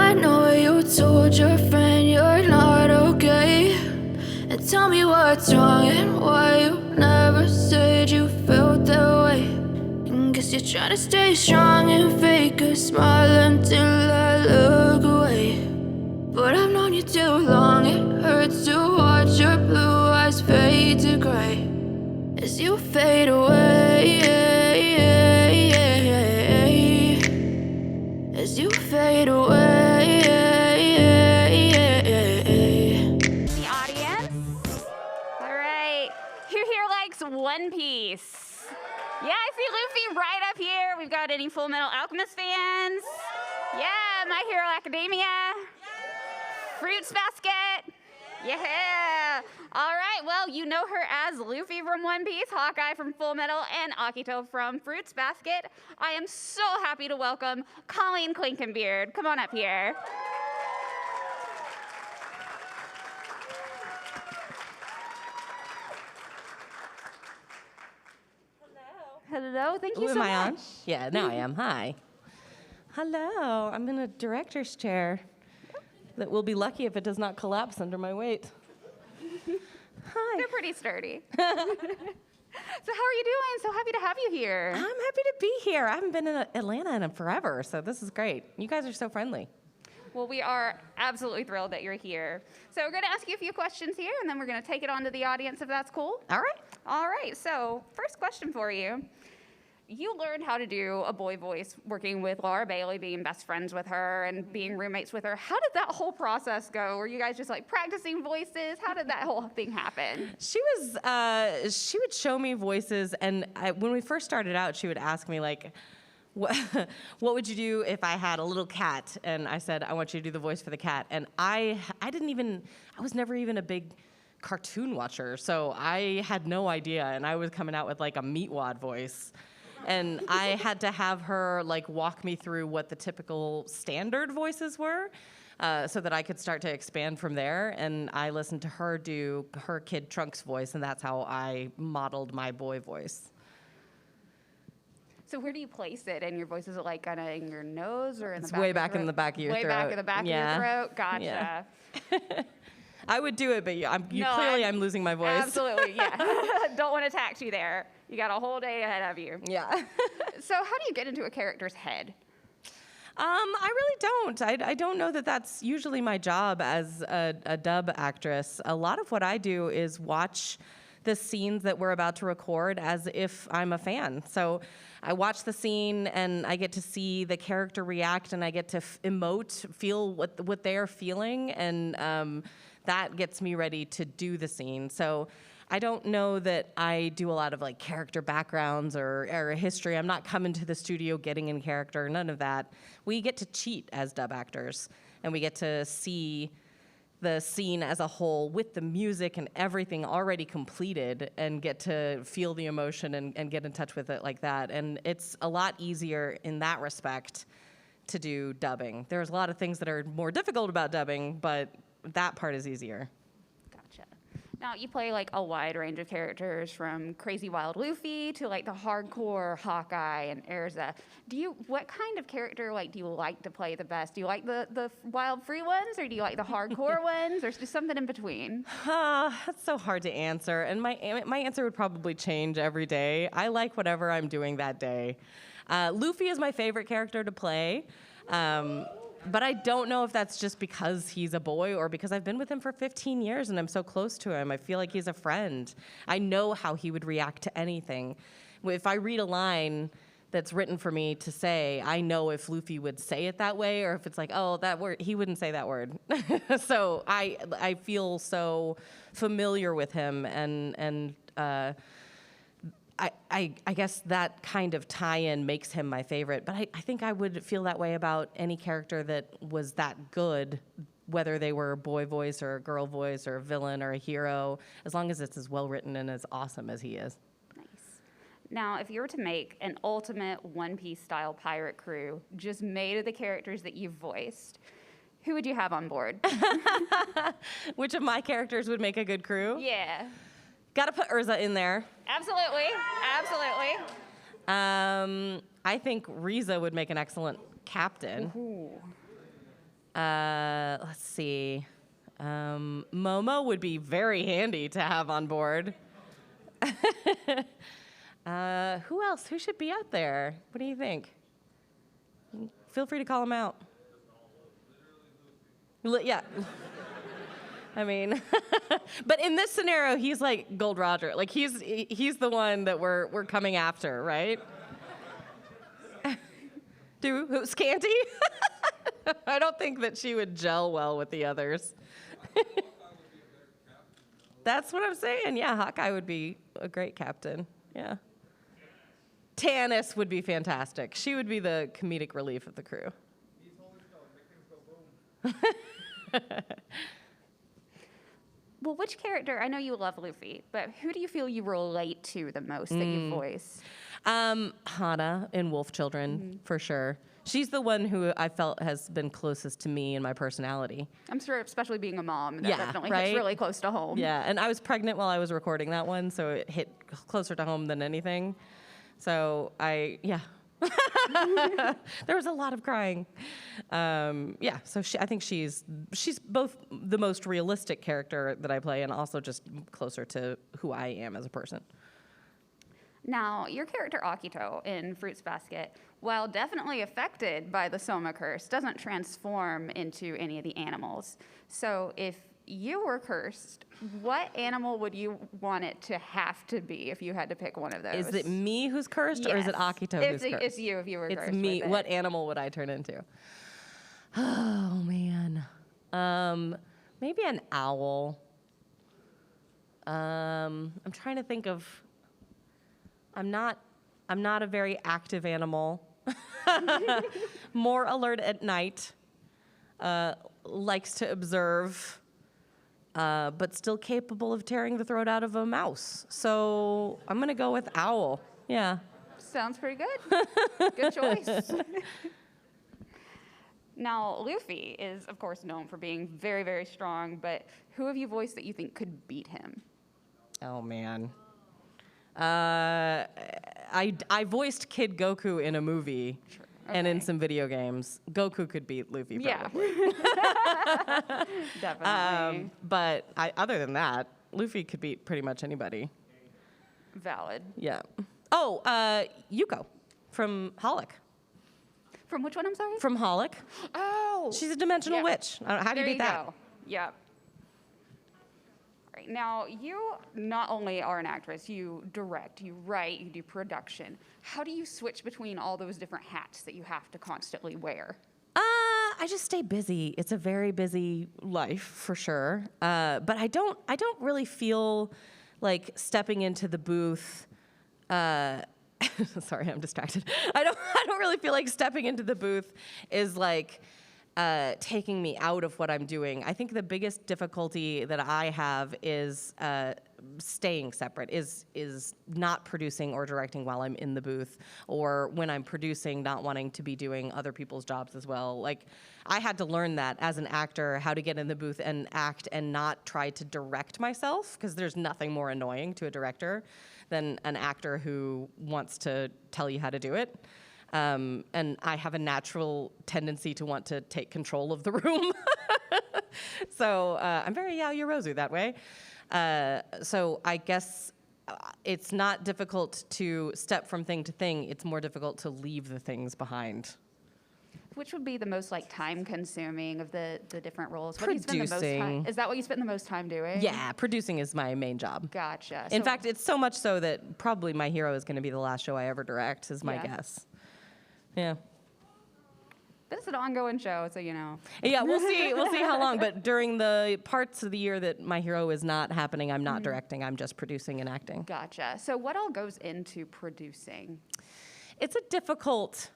I know you told your friend you're not okay. And tell me what's wrong and why you never said you felt that way. And guess you're trying to stay strong and fake a smile until I look away. But I've known you too long, it hurts to watch your blue eyes fade to gray as you fade away, as you fade away. The audience? All right. Who here likes One Piece? Yeah, I see Luffy right up here. We've got any Full Metal Alchemist fans? Yeah, My Hero Academia? Fruits Basket? Yeah. All right, well, you know her as Luffy from One Piece, Hawkeye from Full Metal, and Akito from Fruits Basket. I am so happy to welcome Colleen Clinkenbeard. Come on up here. Hello, thank you so much. Am I on? Yeah, now I am. Hi. Hello, I'm in a director's chair that will be lucky if it does not collapse under my weight. Hi. They're pretty sturdy. So how are you doing? So happy to have you here. I'm happy to be here. I haven't been in Atlanta in forever, so this is great. You guys are so friendly. Well, we are absolutely thrilled that you're here. So we're going to ask you a few questions here, and then we're going to take it on to the audience if that's cool. All right. All right, so first question for you. You learned how to do a boy voice working with Laura Bailey, being best friends with her and being roommates with her. How did that whole process go? Were you guys just like practicing voices? How did that whole thing happen? She would show me voices, and when we first started out, she would ask me like, what would you do if I had a little cat? And I said, I want you to do the voice for the cat. And I was never even a big cartoon watcher, so I had no idea, and I was coming out with like a meatwad voice. And I had to have her like walk me through what the typical standard voices were, so that I could start to expand from there. And I listened to her do her kid Trunks voice, and that's how I modeled my boy voice. So where do you place it in your voice? Is it like kind of in your nose or in the It's back way of back your in the back of your throat? throat. Way back in the back of your throat? Gotcha. Yeah. I would do it, but clearly I'm losing my voice. Absolutely, yeah. Don't want to tax you there. You got a whole day ahead of you. Yeah. So how do you get into a character's head? I really don't. I don't know that that's usually my job as a dub actress. A lot of what I do is watch the scenes that we're about to record as if I'm a fan. So I watch the scene and I get to see the character react, and I get to emote, feel what they're feeling, and that gets me ready to do the scene. So I don't know that I do a lot of like character backgrounds or a history. I'm not coming to the studio getting in character, none of that. We get to cheat as dub actors, and we get to see the scene as a whole with the music and everything already completed, and get to feel the emotion and get in touch with it like that. And it's a lot easier in that respect to do dubbing. There's a lot of things that are more difficult about dubbing, but that part is easier. Gotcha. Now, you play like a wide range of characters, from crazy wild Luffy to like the hardcore Hawkeye and Erza. What kind of character do you like to play the best? Do you like the wild free ones, or do you like the hardcore ones, or just something in between? That's so hard to answer, and my answer would probably change every day. I like whatever I'm doing that day. Luffy is my favorite character to play. But I don't know if that's just because he's a boy or because I've been with him for 15 years and I'm so close to him. I feel like he's a friend. I know how he would react to anything. If I read a line that's written for me to say, I know if Luffy would say it that way, or if it's like, oh, that word, he wouldn't say that word. So I feel so familiar with him, and I guess that kind of tie-in makes him my favorite, but I think I would feel that way about any character that was that good, whether they were a boy voice or a girl voice or a villain or a hero, as long as it's as well written and as awesome as he is. Nice. Now, if you were to make an ultimate One Piece style pirate crew just made of the characters that you've voiced, who would you have on board? Which of my characters would make a good crew? Yeah. Gotta put Erza in there. Absolutely. I think Riza would make an excellent captain. Ooh. Let's see. Momo would be very handy to have on board. Who else? Who should be out there? What do you think? Feel free to call him out. Yeah. I mean, but in this scenario, he's like Gold Roger. Like he's the one that we're coming after, right? Scanty? I don't think that she would gel well with the others. That's what I'm saying. Yeah, Hawkeye would be a great captain. Yeah. Tannis would be fantastic. She would be the comedic relief of the crew. Well, which character, I know you love Luffy, but who do you feel you relate to the most that you voice? Hana in Wolf Children, for sure. She's the one who I felt has been closest to me and my personality. I'm sure, especially being a mom, that Yeah, definitely right? hits really close to home. Yeah, and I was pregnant while I was recording that one, so it hit closer to home than anything. So yeah. There was a lot of crying. Yeah, so I think she's both the most realistic character that I play and also just closer to who I am as a person. Now, your character Akito in Fruits Basket, while definitely affected by the Soma curse, doesn't transform into any of the animals. So if you were cursed, what animal would you want it to have to be if you had to pick one of those? Is it me who's cursed or is it Akito who's cursed? It's you if you were cursed. It's me. with it. What animal would I turn into? Oh, man. Maybe an owl. I'm trying to think of... I'm not a very active animal. More alert at night. Likes to observe, but still capable of tearing the throat out of a mouse. So I'm gonna go with owl. Yeah. Sounds pretty good. Good choice. Now, Luffy is, of course, known for being very, very strong, but who have you voiced that you think could beat him? Oh, man. I voiced Kid Goku in a movie and in some video games. Goku could beat Luffy, probably. Yeah. Definitely. But other than that, Luffy could beat pretty much anybody. Valid. Yeah. Oh, Yuko from Holic. From which one, I'm sorry? From Holic. Oh! She's a dimensional Yeah. witch. How do you beat that? Go. Yep. Right. Now, you not only are an actress, you direct, you write, you do production. How do you switch between all those different hats that you have to constantly wear? I just stay busy. It's a very busy life for sure. But I don't really feel like stepping into the booth. Sorry, I'm distracted. I don't really feel like stepping into the booth is like taking me out of what I'm doing. I think the biggest difficulty that I have is staying separate, is not producing or directing while I'm in the booth, or when I'm producing, not wanting to be doing other people's jobs as well. Like, I had to learn that as an actor, how to get in the booth and act and not try to direct myself, because there's nothing more annoying to a director than an actor who wants to tell you how to do it. And I have a natural tendency to want to take control of the room. So I'm very Yaoyorozu that way. So I guess it's not difficult to step from thing to thing. It's more difficult to leave the things behind. Which would be the most like time-consuming of the different roles? What do you spend the most Producing. time? Is that what you spend the most time doing? Yeah, producing is my main job. Gotcha. In fact, it's so much so that probably My Hero is going to be the last show I ever direct, is my Yeah. guess. Yeah. but it's an ongoing show, so you know. Yeah, we'll see. We'll see how long. But during the parts of the year that My Hero is not happening, I'm not directing. I'm just producing and acting. Gotcha. So what all goes into producing? It's a difficult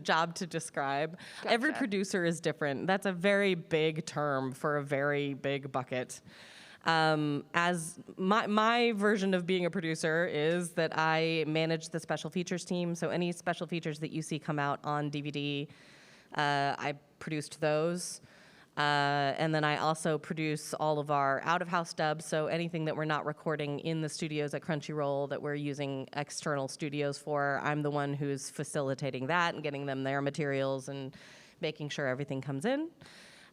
job to describe. Every Gotcha. producer is different. That's a very big term for a very big bucket. As my version of being a producer is that I manage the special features team. So any special features that you see come out on DVD, I produced those. And then I also produce all of our out-of-house dubs, so anything that we're not recording in the studios at Crunchyroll that we're using external studios for, I'm the one who's facilitating that and getting them their materials and making sure everything comes in.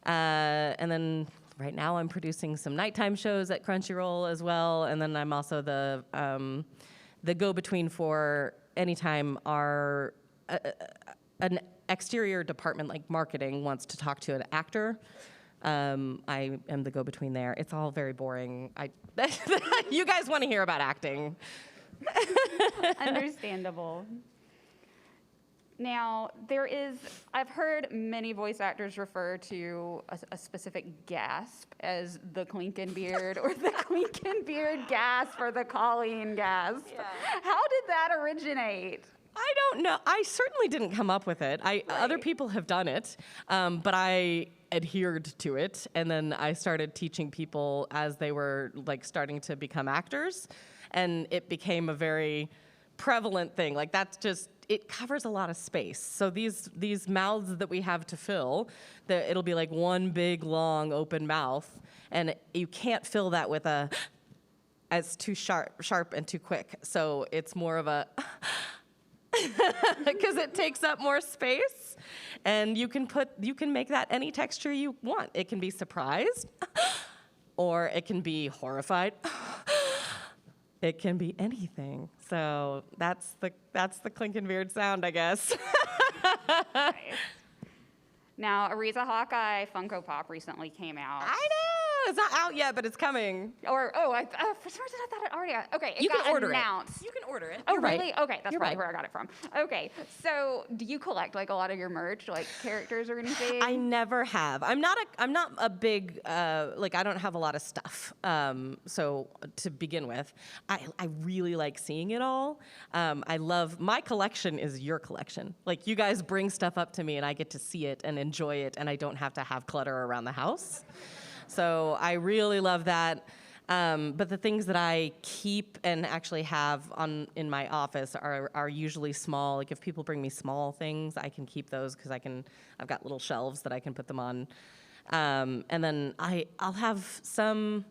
And then right now I'm producing some nighttime shows at Crunchyroll as well. And then I'm also the go-between for anytime an exterior department like marketing wants to talk to an actor. I am the go-between there. It's all very boring. You guys want to hear about acting. Understandable. Now, I've heard many voice actors refer to a specific gasp as the Clinkenbeard or the Clinkenbeard gasp or the Colleen gasp. Yeah. How did that originate? I don't know. I certainly didn't come up with it. Other people have done it, but I adhered to it. And then I started teaching people as they were like starting to become actors. And it became a very prevalent thing. Like that's just, it covers a lot of space. So these mouths that we have to fill, it'll be like one big, long, open mouth. And you can't fill that with as too sharp and too quick. So it's more of a, because it takes up more space. And you can make that any texture you want. It can be surprised, or it can be horrified. It can be anything. So that's the Clinkenbeard sound, I guess. Nice. Now, Ariza Hawkeye Funko Pop recently came out. I know. It's not out yet, but it's coming. For some reason I thought it already. Okay, it you got can order announced. it. You can order it. Oh, You're really? Right. Okay, that's probably where I got it from. Okay, so do you collect like a lot of your merch, like characters or anything? I never have. I'm not a big like I don't have a lot of stuff. So to begin with, I really like seeing it all. I love my collection is your collection. Like you guys bring stuff up to me and I get to see it and enjoy it, and I don't have to have clutter around the house. So I really love that. But the things that I keep and actually have in my office are usually small. Like if people bring me small things, I can keep those because I've got little shelves that I can put them on. And then I'll have some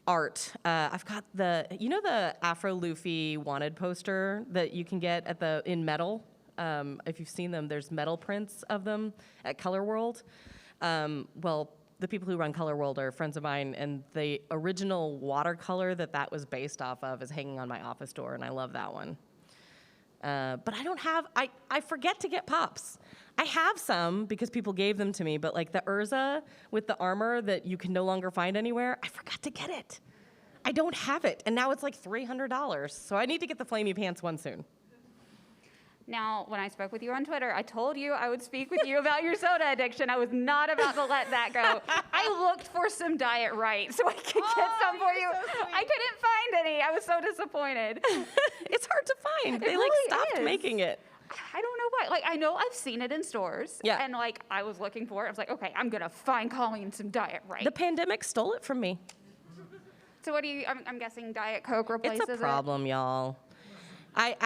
art. I've got the Afro Luffy wanted poster that you can get in metal. If you've seen them, there's metal prints of them at Color World. The people who run Color World are friends of mine, and the original watercolor that was based off of is hanging on my office door, and I love that one. But I forget to get pops. I have some because people gave them to me, but like the Urza with the armor that you can no longer find anywhere, I forgot to get it. I don't have it, and now it's like $300, so I need to get the Flamey Pants one soon. Now, when I spoke with you on Twitter, I told you I would speak with you about your soda addiction. I was not about to let that go. I looked for some Diet Right so I could get some for you. So I couldn't find any. I was so disappointed. It's hard to find. They really stopped is. making it. I don't know why. Like, I know I've seen it in stores. Yeah. And like, I was looking for it. I was like, okay, I'm going to find Colleen some Diet Right. The pandemic stole it from me. So what do you, I'm guessing Diet Coke replaces it? It's a problem, y'all. I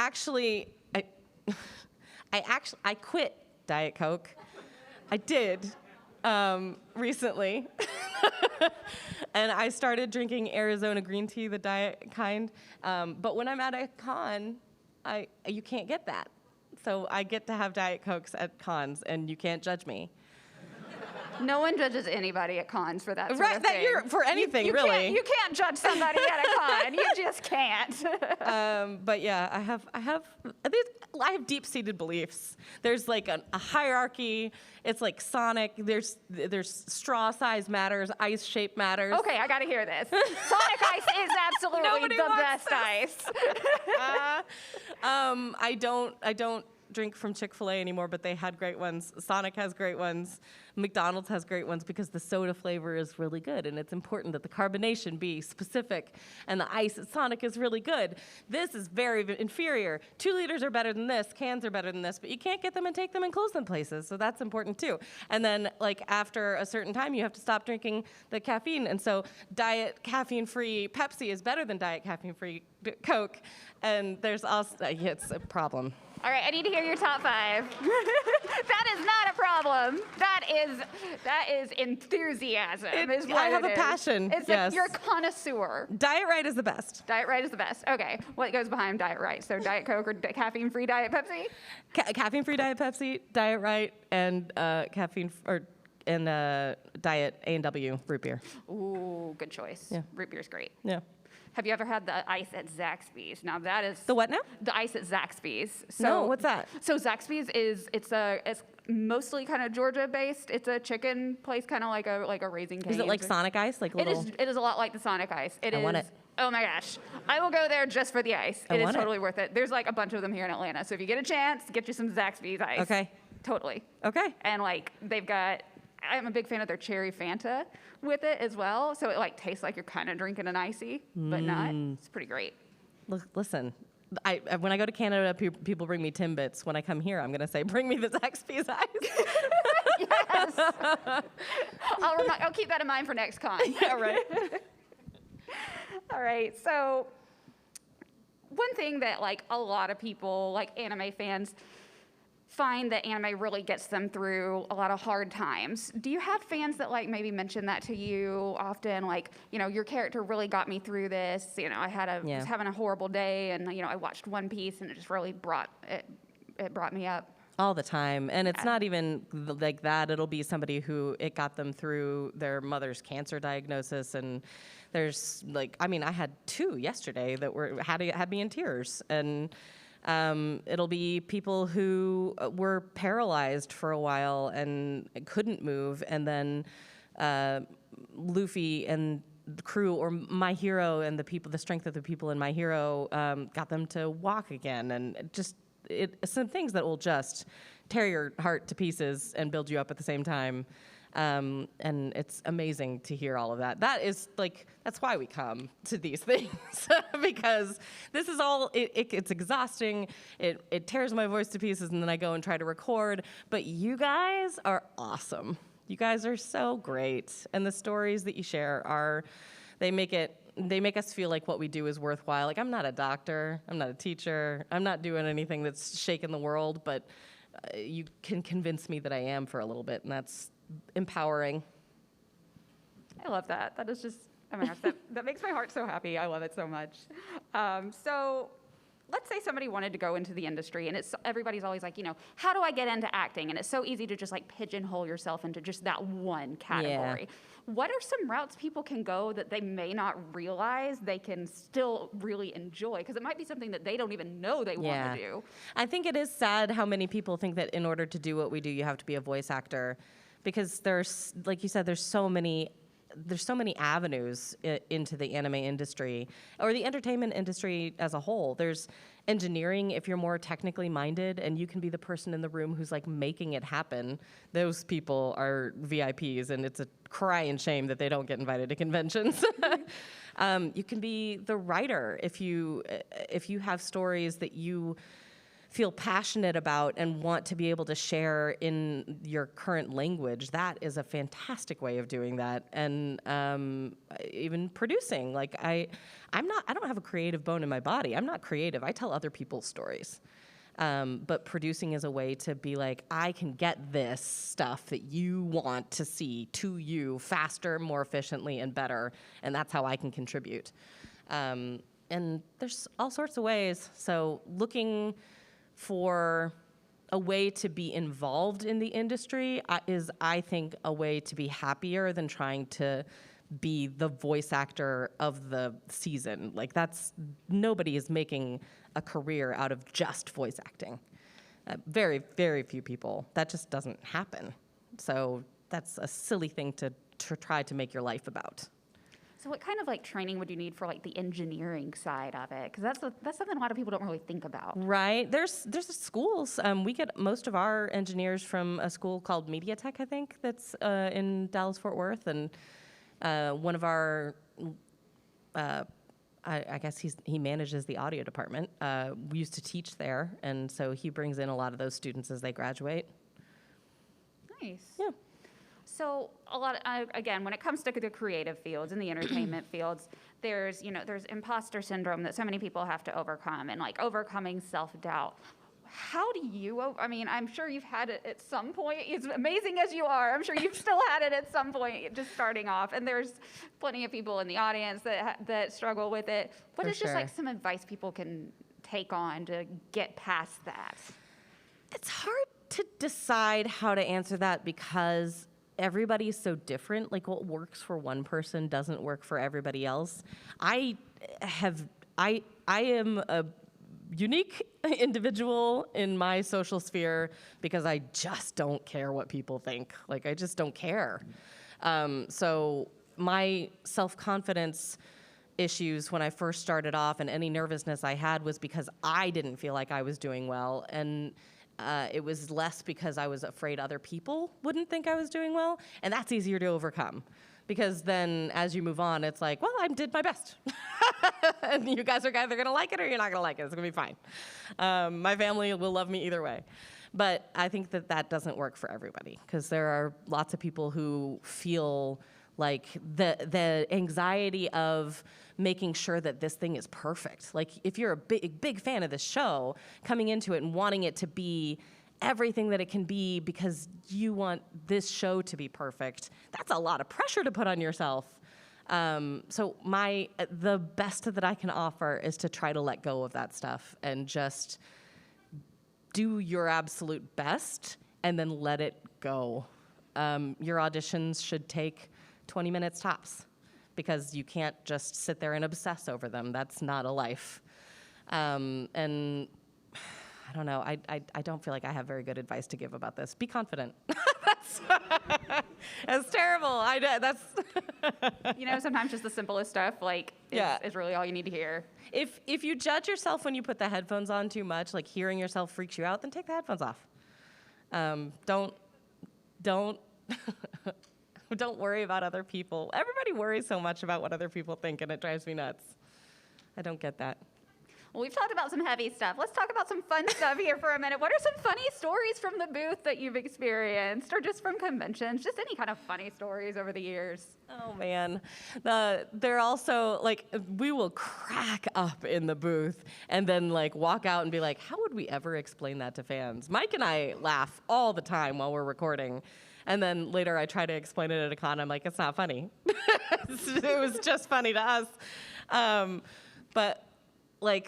quit Diet Coke. I did recently. And I started drinking Arizona green tea, the diet kind. But when I'm at a con, you can't get that. So I get to have Diet Cokes at cons, and you can't judge me. No one judges anybody at cons for that sort Right, of thing. for anything, really. You can't judge somebody at a con. You just can't. But yeah, I have deep-seated beliefs. There's like a hierarchy. It's like Sonic. There's straw size matters, ice shape matters. Okay, I gotta hear this. Sonic Ice is absolutely the best ice. I don't drink from Chick-fil-A anymore, but they had great ones. Sonic has great ones. McDonald's has great ones because the soda flavor is really good, and it's important that the carbonation be specific, and the ice at Sonic is really good. This is very inferior. 2 liters are better than this, cans are better than this, but you can't get them and take them and close them places, so that's important too. And then, like, after a certain time, you have to stop drinking the caffeine, and so diet caffeine-free Pepsi is better than diet caffeine-free Coke, and there's also, it's a problem. All right, I need to hear your top 5. That is not a problem. That is enthusiasm. Is what I have it a is. passion. It's yes. you're a connoisseur. Diet Right is the best. Diet Right is the best. Okay, what goes behind Diet Right? So Diet Coke or caffeine-free Diet Pepsi? Caffeine-free Diet Pepsi, Diet Right, and Diet A&W root beer. Ooh, good choice. Yeah. Root beer's great. Yeah. Have you ever had the ice at Zaxby's? Now that is The what now? the ice at Zaxby's. So, No, what's that? So Zaxby's it's mostly kind of Georgia based. It's a chicken place, kind of like a Raising Cane's. Is it like Sonic Ice? Like It little? is a lot like the Sonic Ice. I want it. Oh my gosh. I will go there just for the ice. I It is want it. totally worth it. There's like a bunch of them here in Atlanta. So if you get a chance, get you some Zaxby's ice. Okay. Totally. Okay. And like I'm a big fan of their cherry Fanta with it as well. So it like tastes like you're kind of drinking an icy, but not. It's pretty great. Look, listen. When I go to Canada, people bring me Timbits. When I come here, I'm gonna say, bring me the Zaxby's ice. Yes. I'll keep that in mind for next con. Yeah, right. All right. So one thing that like a lot of people, like anime fans, find that anime really gets them through a lot of hard times. Do you have fans that like maybe mention that to you often? Like, your character really got me through this. I was having a horrible day, and I watched One Piece, and it just really brought me up. All the time. And it's not even like that. It'll be somebody who it got them through their mother's cancer diagnosis. And there's I had 2 yesterday that had me in tears. And it'll be people who were paralyzed for a while and couldn't move. And then Luffy and the crew, or My Hero and the strength of the people in My Hero got them to walk again. And just some things that will just tear your heart to pieces and build you up at the same time. And it's amazing to hear all of that. That's why we come to these things, because this is all, it's exhausting. It tears my voice to pieces, and then I go and try to record. But you guys are awesome. You guys are so great. And the stories that you share they make us feel like what we do is worthwhile. Like, I'm not a doctor, I'm not a teacher, I'm not doing anything that's shaking the world, but you can convince me that I am for a little bit, and that's empowering. I love that. That is just, oh my gosh, that makes my heart so happy. I love it so much. So let's say somebody wanted to go into the industry, and everybody's always like, how do I get into acting? And it's so easy to just like pigeonhole yourself into just that one category. Yeah. What are some routes people can go that they may not realize they can still really enjoy? Because it might be something that they don't even know they want to do. I think it is sad how many people think that in order to do what we do, you have to be a voice actor. Because there's, like you said, there's so many avenues into the anime industry, or the entertainment industry as a whole. There's engineering, if you're more technically minded, and you can be the person in the room who's like making it happen. Those people are VIPs, and it's a cry and shame that they don't get invited to conventions. You can be the writer if you have stories that you feel passionate about and want to be able to share in your current language. That is a fantastic way of doing that. And even producing, I don't have a creative bone in my body. I'm not creative. I tell other people's stories. But producing is a way to be like, I can get this stuff that you want to see to you faster, more efficiently, and better. And that's how I can contribute. And there's all sorts of ways. So looking for a way to be involved in the industry is, I think, a way to be happier than trying to be the voice actor of the season. Nobody is making a career out of just voice acting. Very, very few people. That just doesn't happen. So that's a silly thing to try to make your life about. So what kind of training would you need for the engineering side of it? Because that's something a lot of people don't really think about. Right. There's schools. We get most of our engineers from a school called Media Tech, I think, that's in Dallas-Fort Worth. And one of our, I guess he manages the audio department. We used to teach there, and so he brings in a lot of those students as they graduate. Nice. Yeah. So again, when it comes to the creative fields and the entertainment fields, there's imposter syndrome that so many people have to overcome, and overcoming self-doubt. how do you, I mean, I'm sure you've had it at some point. As amazing as you are, I'm sure you've still had it at some point, just starting off. And there's plenty of people in the audience that struggle with it. What is just like some advice people can take on to get past that? It's hard to decide how to answer that because everybody's so different. Like what works for one person doesn't work for everybody else. I am a unique individual in my social sphere because I just don't care what people think. Like I just don't care. So my self-confidence issues when I first started off and any nervousness I had was because I didn't feel like I was doing well. And it was less because I was afraid other people wouldn't think I was doing well. And that's easier to overcome. Because then as you move on, it's like, well, I did my best. And you guys are either going to like it or you're not going to like it. It's going to be fine. My family will love me either way. But I think that doesn't work for everybody because there are lots of people who feel like the anxiety of making sure that this thing is perfect. Like if you're a big fan of this show, coming into it and wanting it to be everything that it can be because you want this show to be perfect, that's a lot of pressure to put on yourself. So the best that I can offer is to try to let go of that stuff and just do your absolute best and then let it go. Your auditions should take 20 minutes tops because you can't just sit there and obsess over them. That's not a life. And I don't know. I don't feel like I have very good advice to give about this. Be confident. That's terrible. That's. Sometimes just the simplest stuff, is really all you need to hear. If you judge yourself when you put the headphones on too much, like hearing yourself freaks you out, then take the headphones off. Don't worry about other people. Everybody worries so much about what other people think, and it drives me nuts. I don't get that. Well, we've talked about some heavy stuff. Let's talk about some fun stuff here for a minute. What are some funny stories from the booth that you've experienced, or just from conventions? Just any kind of funny stories over the years. Oh, man. They're also, we will crack up in the booth and then, walk out and be like, how would we ever explain that to fans? Mike and I laugh all the time while we're recording. And then later I try to explain it at a con. I'm like, it's not funny. It was just funny to us. But I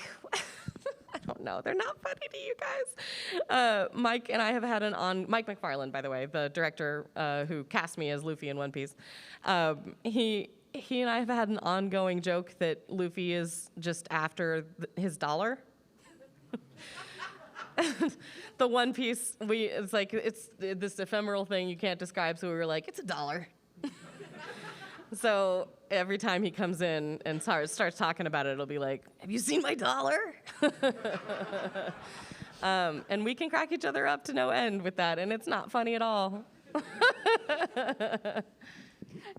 don't know. They're not funny to you guys. Mike and I have had Mike McFarland, by the way, the director who cast me as Luffy in One Piece. He and I have had an ongoing joke that Luffy is just after his dollar. The One Piece, it's this ephemeral thing you can't describe, so we were like, it's $1. So every time he comes in and starts talking about it, it'll be like, have you seen my dollar? And we can crack each other up to no end with that, and it's not funny at all.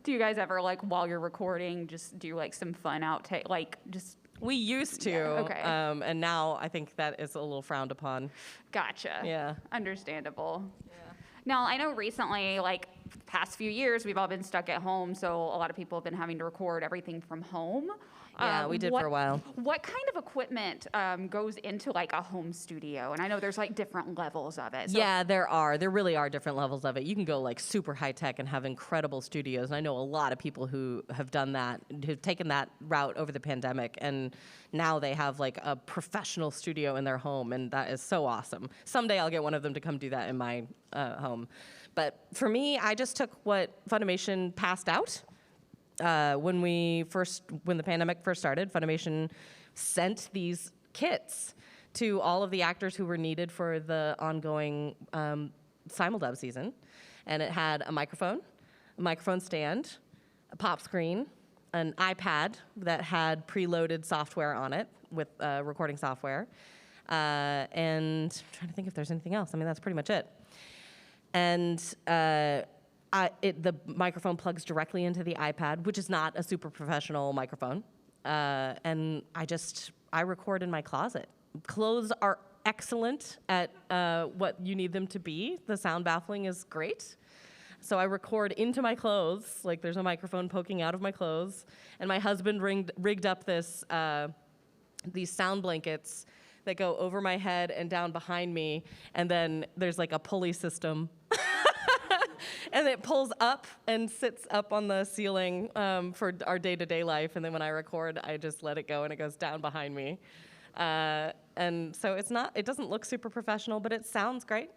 Do you guys ever, while you're recording, just do, some fun outtake, We used to, okay. And now I think that is a little frowned upon. Gotcha. Yeah. Understandable. Yeah. Now, I know recently, the past few years, we've all been stuck at home, so a lot of people have been having to record everything from home. Yeah, we did for a while. What kind of equipment goes into a home studio? And I know there's different levels of it. So. Yeah, there are. There really are different levels of it. You can go super high tech and have incredible studios. And I know a lot of people who have done that, who've taken that route over the pandemic, and now they have a professional studio in their home, and that is so awesome. Someday I'll get one of them to come do that in my home. But for me, I just took what Funimation passed out. When the pandemic first started, Funimation sent these kits to all of the actors who were needed for the ongoing simuldub season. And it had a microphone stand, a pop screen, an iPad that had preloaded software on it with recording software. And I'm trying to think if there's anything else. I mean, that's pretty much it. And the microphone plugs directly into the iPad, which is not a super professional microphone. And I record in my closet. Clothes are excellent at what you need them to be. The sound baffling is great. So I record into my clothes, there's a microphone poking out of my clothes. And my husband rigged up these sound blankets that go over my head and down behind me, and then there's like a pulley system. And it pulls up and sits up on the ceiling for our day-to-day life. And then when I record, I just let it go and it goes down behind me. And so it doesn't look super professional, but it sounds great.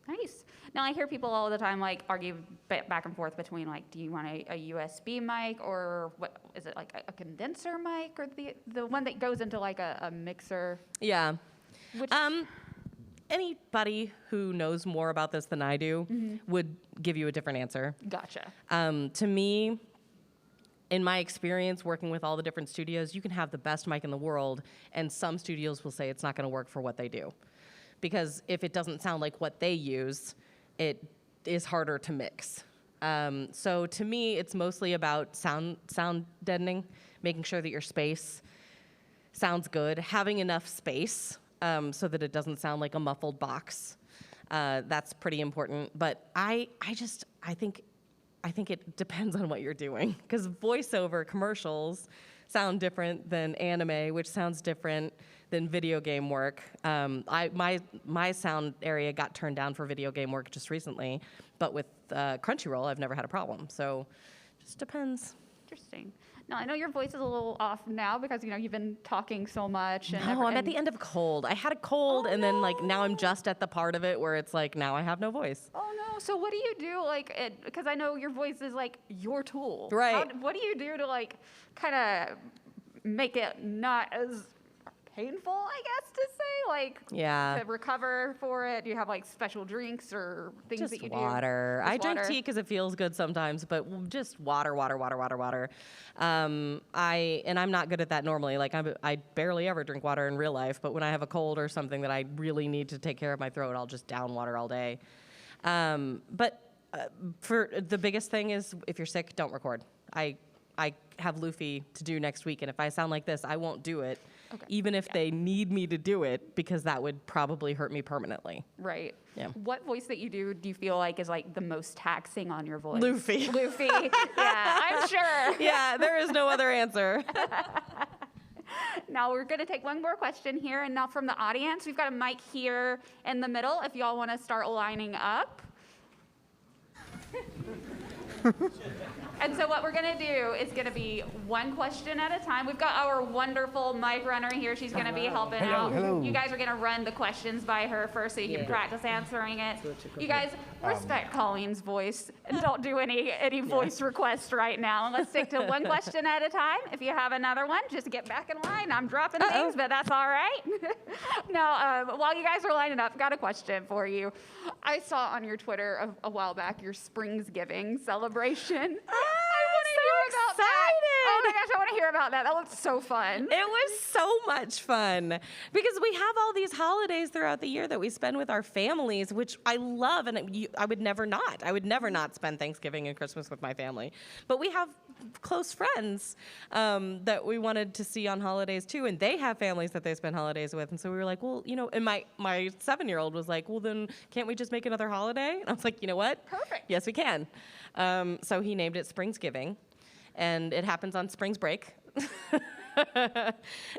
Nice. Now I hear people all the time like argue back and forth between like, do you want a USB mic or what is it, like a condenser mic, or the one that goes into like a mixer? Yeah. Which, Anybody who knows more about this than I do would give you a different answer. Gotcha. To me, in my experience working with all the different studios, you can have the best mic in the world, and some studios will say it's not going to work for what they do. Because if it doesn't sound like what they use, it is harder to mix. So to me, it's mostly about sound deadening, making sure that your space sounds good, having enough space so that it doesn't sound like a muffled box. That's pretty important. But I think it depends on what you're doing, because voiceover commercials sound different than anime, which sounds different than video game work. My sound area got turned down for video game work just recently, but with Crunchyroll, I've never had a problem. So it just depends. Interesting. Now I know your voice is a little off now because you've been talking so much. And No, I'm at the end of a cold. I had a cold, and then like now I'm just at the part of it where it's like now I have no voice. Oh no! So what do you do because I know your voice is like your tool. Right. What do you do to like kind of make it not as painful, I guess, to say, like, Yeah. to recover for it? Do you have like special drinks or things Just that you water. do? I drink tea because it feels good sometimes, but just water. I'm not good at that normally. Like I barely ever drink water in real life, but when I have a cold or something that I really need to take care of my throat, I'll just down water all day. For the biggest thing is if you're sick, don't record. I have Luffy to do next week, and if I sound like this, I won't do it, even if they need me to do it, because that would probably hurt me permanently. Right. Yeah. What voice that you do you feel like is like the most taxing on your voice? Luffy. Luffy. Yeah, I'm sure. Yeah, there is no other answer. Now we're going to take one more question here, and now from the audience, we've got a mic here in the middle if y'all want to start lining up. And so what we're going to do is going to be one question at a time. We've got our wonderful mic runner here. She's going to be helping out. Hello. You guys are going to run the questions by her first so you can practice answering it. You guys respect Colleen's voice and don't do any voice requests right now. Let's stick to one question at a time. If you have another one, just get back in line. I'm dropping things, but that's all right. Now, while you guys are lining up, got a question for you. I saw on your Twitter a while back your Springsgiving celebration. Oh my gosh, I want to hear about that. That looked so fun. It was so much fun because we have all these holidays throughout the year that we spend with our families, which I love, and I would never not spend Thanksgiving and Christmas with my family. But we have close friends that we wanted to see on holidays too, and they have families that they spend holidays with, and so we were like, well, and my 7-year-old was like, well, then can't we just make another holiday? And I was like, you know what? Perfect. Yes, we can. So he named it Springsgiving. And it happens on Spring's break.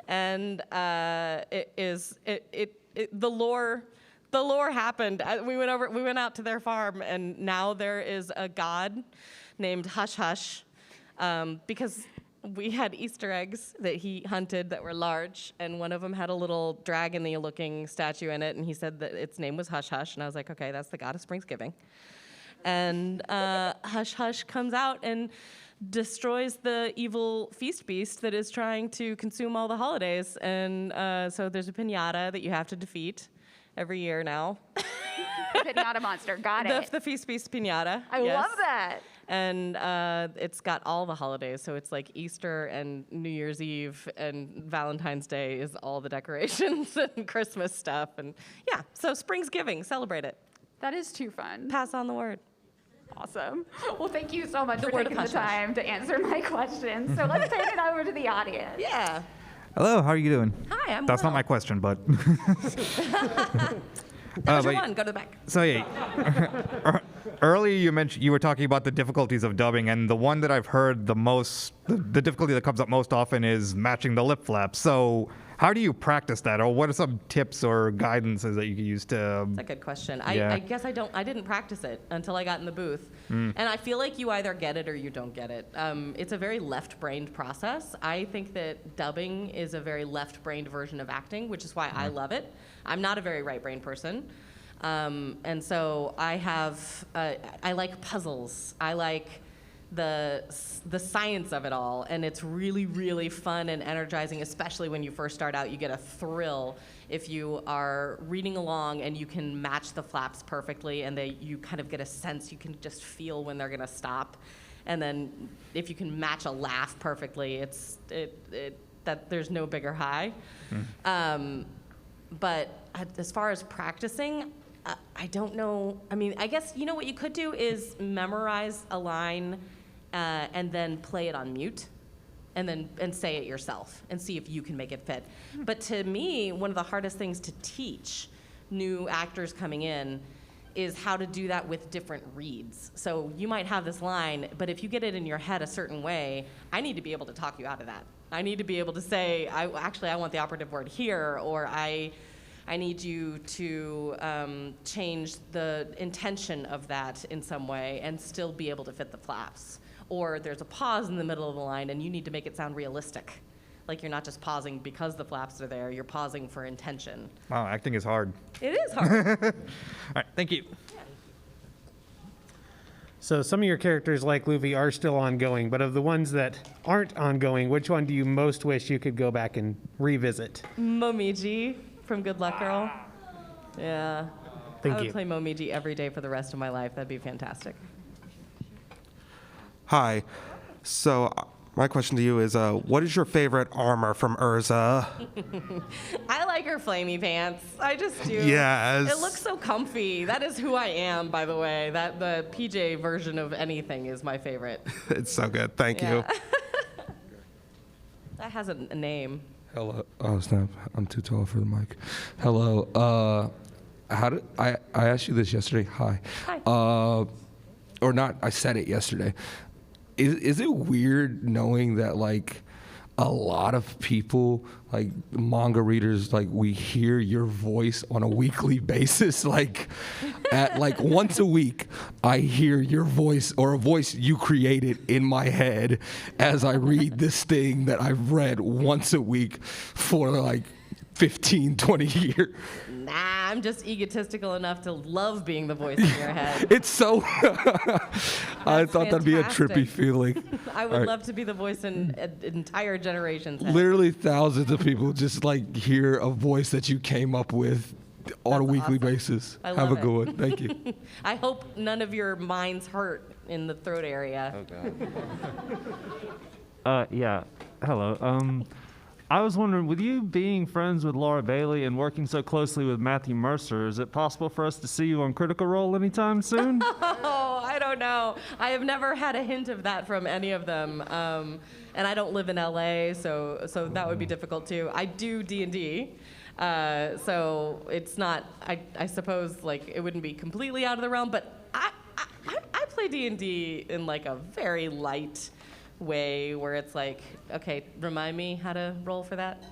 And the lore happened. We went out to their farm, and now there is a god named Hush Hush, because we had Easter eggs that he hunted that were large, and one of them had a little dragon-y looking statue in it, and he said that its name was Hush Hush, and I was like, okay, that's the god of Springsgiving. And Hush Hush comes out and destroys the evil feast beast that is trying to consume all the holidays. And so there's a piñata that you have to defeat every year now. Piñata monster, got it. The feast beast piñata. I love that. And it's got all the holidays. So it's like Easter and New Year's Eve and Valentine's Day is all the decorations and Christmas stuff. And yeah, so Springsgiving, celebrate it. That is too fun. Pass on the word. Awesome. Well, thank you so much for word taking of the hush hush. time to answer my questions. So let's turn it over to the audience. Yeah. Hello, how are you doing? Hi, I'm That's well. not my question, but That was your but- one. Go to the back. so yeah. Earlier you were talking about the difficulties of dubbing, and the one that I've heard the most, the difficulty that comes up most often is matching the lip flaps. So How do you practice that, or what are some tips or guidances that you can use to? That's a good question. Yeah. I guess I didn't practice it until I got in the booth. And I feel like you either get it or you don't get it. It's a very left-brained process. I think that dubbing is a very left-brained version of acting, which is why I love it. I'm not a very right-brained person. And so I like puzzles. I like the science of it all, and it's really, really fun and energizing, especially when you first start out. You get a thrill if you are reading along and you can match the flaps perfectly, and you kind of get a sense, you can just feel when they're gonna stop. And then if you can match a laugh perfectly, that there's no bigger high. But as far as practicing, I don't know. I mean, I guess, what you could do is memorize a line and then play it on mute and say it yourself and see if you can make it fit. But to me, one of the hardest things to teach new actors coming in is how to do that with different reads. So you might have this line, but if you get it in your head a certain way, I need to be able to talk you out of that. I need to be able to say, I want the operative word here, or I need you to change the intention of that in some way and still be able to fit the flaps. Or there's a pause in the middle of the line and you need to make it sound realistic. Like you're not just pausing because the flaps are there, you're pausing for intention. Wow, acting is hard. It is hard. All right, thank you. So some of your characters, like Luffy, are still ongoing, but of the ones that aren't ongoing, which one do you most wish you could go back and revisit? Momiji from Good Luck Girl. Yeah. Thank I would you. play Momiji every day for the rest of my life. That'd be fantastic. Hi. So my question to you is, what is your favorite armor from Urza? I like her flamey pants. I just do. Yes. It looks so comfy. That is who I am, by the way. The PJ version of anything is my favorite. It's so good. Thank you. Yeah. That has a name. Hello. Oh snap! I'm too tall for the mic. Hello. How did I asked you this yesterday? Hi. Hi. Or not? I said it yesterday. Is it weird knowing that like a lot of people, like manga readers, like we hear your voice on a weekly basis, like at like once a week, I hear your voice or a voice you created in my head as I read this thing that I've read once a week for like 15, 20 years. Nah, I'm just egotistical enough to love being the voice in your head. It's so, I thought that'd be a trippy fantastic. feeling. I would All right. love to be the voice in an entire generation's head. Literally thousands of people just like hear a voice that you came up with on a That's weekly awesome. basis. I Have love a good it. one. Thank you. I hope none of your minds hurt in the throat area. Yeah. Hello. I was wondering, with you being friends with Laura Bailey and working so closely with Matthew Mercer, is it possible for us to see you on Critical Role anytime soon? Oh, I don't know. I have never had a hint of that from any of them. And I don't live in LA, so that would be difficult too. I do D&D. So it's not, I suppose, like, it wouldn't be completely out of the realm, but I play D&D in like a very light way where it's like, okay, remind me how to roll for that.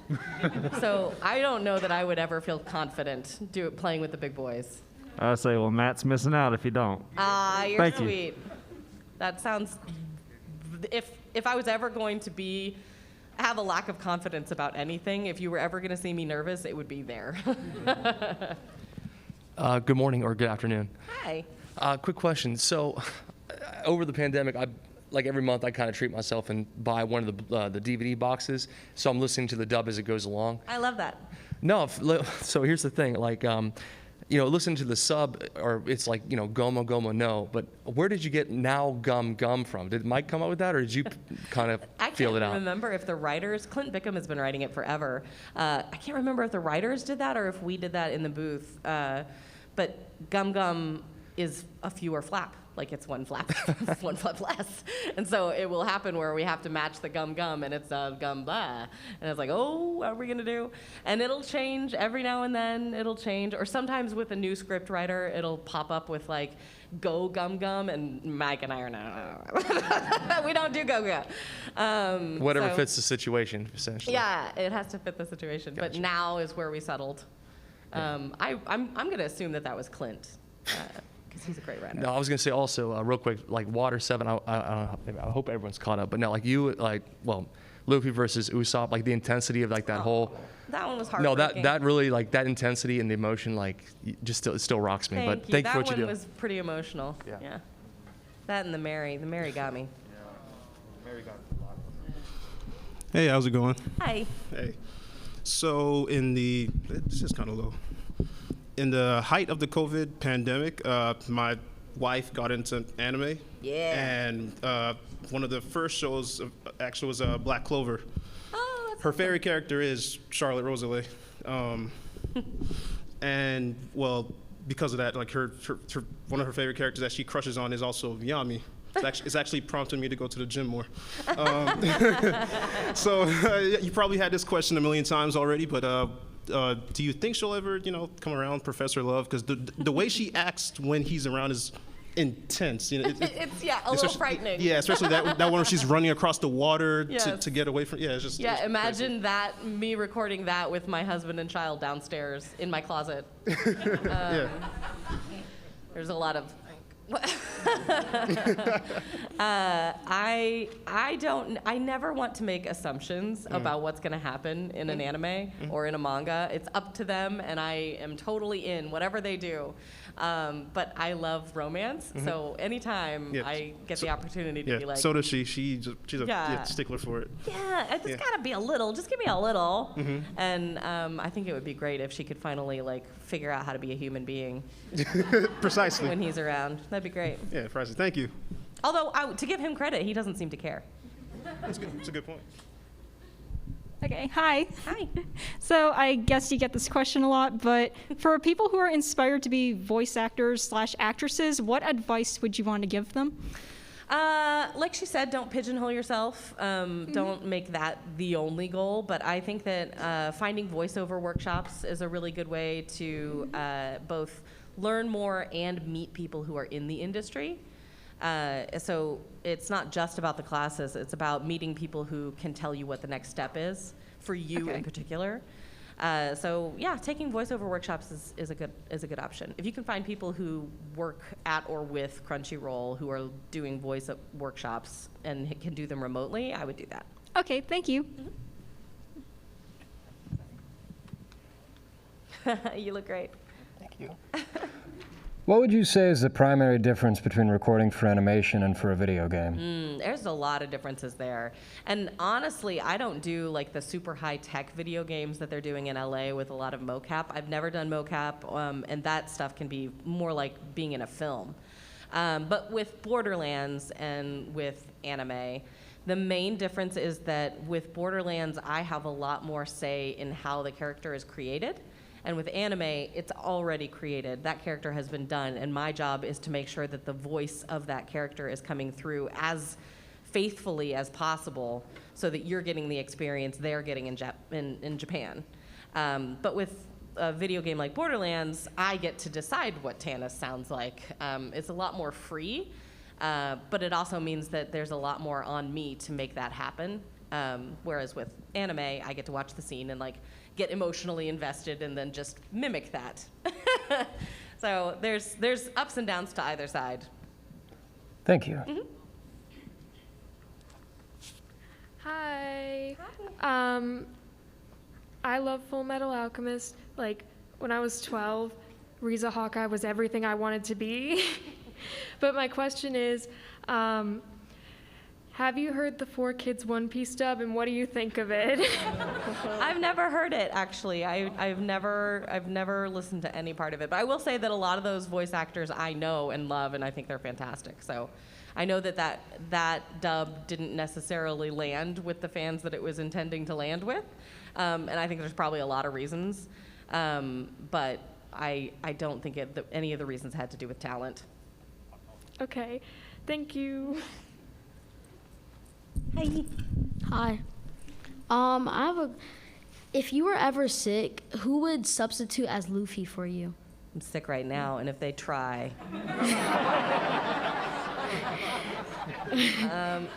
So I don't know that I would ever feel confident playing with the big boys. I say, well, Matt's missing out if you don't. Ah, you're Thank you. sweet. That sounds, if I was ever going to have a lack of confidence about anything, if you were ever gonna see me nervous, it would be there. Good morning or good afternoon. Hi. Quick question. So, over the pandemic, like every month, I kind of treat myself and buy one of the DVD boxes. So I'm listening to the dub as it goes along. I love that. No, so here's the thing. Like, listen to the sub, or it's like, Gomo Goma no. But where did you get now gum from? Did Mike come up with that, or did you kind of feel it I out? can't remember if the writers, Clint Bickham has been writing it forever. I can't remember if the writers did that or if we did that in the booth. But Gum Gum is a fewer flap. Like it's one flap, one flap less. And so it will happen where we have to match the gum gum and it's a gum blah. And it's like, oh, what are we gonna do? And it'll change every now and then, it'll change. Or sometimes with a new script writer, it'll pop up with like go gum gum, and Mike and I are no. We don't do go gum. Whatever so- fits the situation, essentially. Yeah, it has to fit the situation. But Gotcha. now is where we settled. I'm going to assume that was Clint, because he's a great writer. No, I was gonna say also, real quick, like Water 7. I hope everyone's caught up, but no, like you, Luffy versus Usopp, like the intensity of like that whole. That one was No, heartbreaking. that really, like that intensity and the emotion, like just it still rocks me. But thank you for what you do. That one was pretty emotional. Yeah. That and the Mary got me. Hey, how's it going? Hi. Hey. So this is kind of low. In the height of the COVID pandemic, my wife got into anime. Yeah. And one of the first shows actually was Black Clover. Oh, that's Her favorite character is Charlotte Rosalie. And well, because of that, like her one of her favorite characters that she crushes on is also Yami. It's actually prompting me to go to the gym more. So you probably had this question a million times already, but do you think she'll ever, come around, Professor Love? Because the way she acts when he's around is intense. it's a little frightening. Yeah, especially that one where she's running across the water Yes. to get away from. Yeah, it's just. Yeah, it's imagine that, me recording that with my husband and child downstairs in my closet. Yeah. There's a lot of. I never want to make assumptions about what's going to happen in an anime or in a manga. It's up to them, and I am totally in whatever they do. But I love romance, so anytime I get the opportunity to be like, so does she. She's a stickler for it. yeah, it's just gotta be a little. Just give me a little. And I think it would be great if she could finally figure out how to be a human being Precisely. when he's around. That'd be great. Yeah, precisely. Thank you. Although, to give him credit, he doesn't seem to care. That's good. That's a good point. Okay, hi. Hi. So I guess you get this question a lot, but for people who are inspired to be voice actors / actresses, what advice would you want to give them? Like she said, don't pigeonhole yourself. Don't make that the only goal. But I think that finding voiceover workshops is a really good way to both learn more and meet people who are in the industry. So it's not just about the classes, it's about meeting people who can tell you what the next step is for you in particular. So yeah, taking voiceover workshops is a good option. If you can find people who work at or with Crunchyroll who are doing voice workshops and can do them remotely, I would do that. Okay, thank you. You look great. Thank you. What would you say is the primary difference between recording for animation and for a video game? There's a lot of differences there. And honestly, I don't do the super high-tech video games that they're doing in LA with a lot of mocap. I've never done mocap, and that stuff can be more like being in a film. But with Borderlands and with anime, the main difference is that with Borderlands, I have a lot more say in how the character is created. And with anime, it's already created. That character has been done, and my job is to make sure that the voice of that character is coming through as faithfully as possible so that you're getting the experience they're getting in Japan. But with a video game like Borderlands, I get to decide what Tannis sounds like. It's a lot more free, but it also means that there's a lot more on me to make that happen. Whereas with anime, I get to watch the scene and get emotionally invested and then just mimic that. So there's ups and downs to either side. Thank you. Hi. I love Full Metal Alchemist. When I was 12, Riza Hawkeye was everything I wanted to be. But my question is, have you heard the 4Kids One Piece dub, and what do you think of it? I've never heard it, actually. I've never listened to any part of it. But I will say that a lot of those voice actors I know and love, and I think they're fantastic. So I know that dub didn't necessarily land with the fans that it was intending to land with. And I think there's probably a lot of reasons. But I don't think any of the reasons had to do with talent. Okay, thank you. Hi. If you were ever sick, who would substitute as Luffy for you? I'm sick right now, and if they try.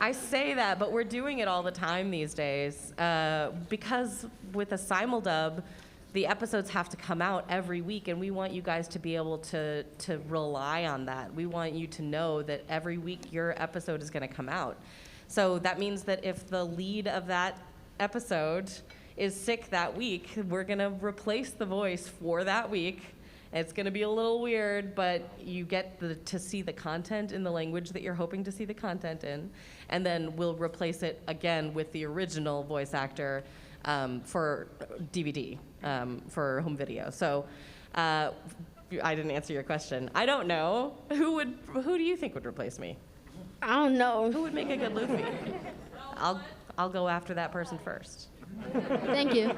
I say that, but we're doing it all the time these days because with a simuldub, the episodes have to come out every week, and we want you guys to be able to rely on that. We want you to know that every week your episode is going to come out. So that means that if the lead of that episode is sick that week, we're going to replace the voice for that week. It's going to be a little weird, but you get to see the content in the language that you're hoping to see the content in, and then we'll replace it again with the original voice actor for DVD, for home video. So I didn't answer your question. I don't know. Who do you think would replace me? I don't know. Who would make a good Luffy? I'll go after that person first. Thank you.